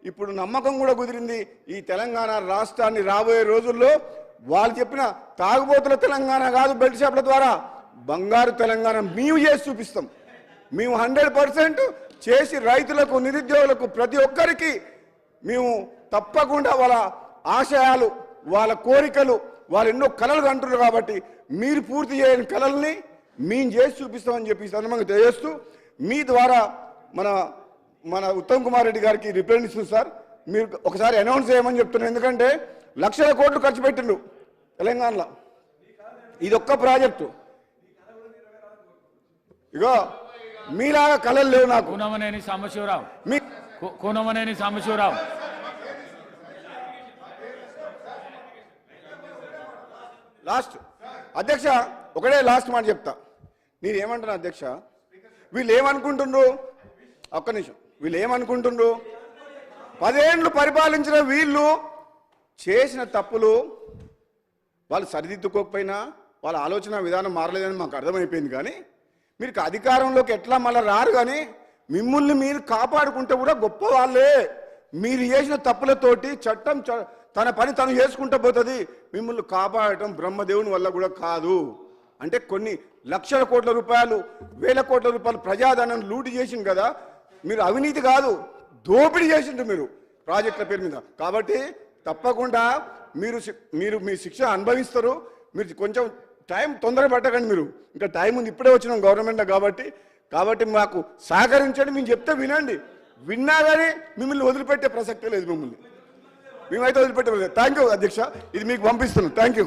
ఇప్పుడు నమ్మకం కూడా కుదిరింది. ఈ తెలంగాణ రాష్ట్రాన్ని రాబోయే రోజుల్లో వాళ్ళు చెప్పిన తాగుబోతుల తెలంగాణ కాదు, బెల్ట్ షాపుల ద్వారా బంగారు తెలంగాణ మేము చేసి చూపిస్తాం. మేము 100% చేసి రైతులకు, నిరుద్యోగులకు, ప్రతి ఒక్కరికి మేము తప్పకుండా వాళ్ళ ఆశయాలు, వాళ్ళ కోరికలు, వాళ్ళు ఎన్నో కళలు అంటున్నారు కాబట్టి మీరు పూర్తి చేయని కళల్ని మేము చేసి చూపిస్తామని చెప్పి సందర్భంగా తెలియజేస్తూ మీ ద్వారా మన ఉత్తమ్ కుమార్ రెడ్డి గారికి రిప్రజెంటేషన్ సార్ మీరు ఒకసారి అనౌన్స్ చేయమని చెప్తున్నాను. ఎందుకంటే లక్షల కోట్లు ఖర్చు పెట్టిండు తెలంగాణలో. ఇది ఒక్క ప్రాజెక్టు. ఇగో మీలాగా కళలు లేవు నాకు. కూనమనేని సాంబశివరావు లాస్ట్ అధ్యక్ష, ఒకటే లాస్ట్ మాట చెప్తా. నేనేమంటున్నా అధ్యక్ష, వీళ్ళు ఏమనుకుంటుండ్రు, ఒక్క నిమిషం, వీళ్ళు ఏమనుకుంటుండ్రు, 10 ఏళ్ళు పరిపాలించిన వీళ్ళు చేసిన తప్పులు వాళ్ళు సరిదిద్దుకోకపోయినా వాళ్ళ ఆలోచన విధానం మారలేదని మాకు అర్థమైపోయింది. కానీ మీరు అధికారంలోకి ఎట్లా మళ్ళీ రారు, కానీ మిమ్మల్ని మీరు కాపాడుకుంటే కూడా గొప్ప వాళ్ళే. మీరు చేసిన తప్పులతోటి చట్టం తన పని తను చేసుకుంటూ పోతుంది. మిమ్మల్ని కాపాడటం బ్రహ్మదేవుని వల్ల కూడా కాదు. అంటే కొన్ని లక్షల కోట్ల రూపాయలు, వేల కోట్ల రూపాయలు ప్రజాధనం లూటి చేసింది కదా. మీరు అవినీతి కాదు, దోపిడీ చేసిండ్రు మీరు ప్రాజెక్టుల పేరు మీద. కాబట్టి తప్పకుండా మీరు మీ శిక్ష అనుభవిస్తారు. మీరు కొంచెం టైం తొందర పట్టకండి. మీరు ఇంకా టైం ఉంది, ఇప్పుడే వచ్చినాం గవర్నమెంట్లో కాబట్టి మాకు సహకరించండి. మేము చెప్తే వినండి. విన్నా కానీ మిమ్మల్ని వదిలిపెట్టే ప్రసక్తే లేదు. మేమైతే వదిలిపెట్టే. థ్యాంక్ యూ అధ్యక్ష, ఇది మీకు పంపిస్తున్నాను. Thank you.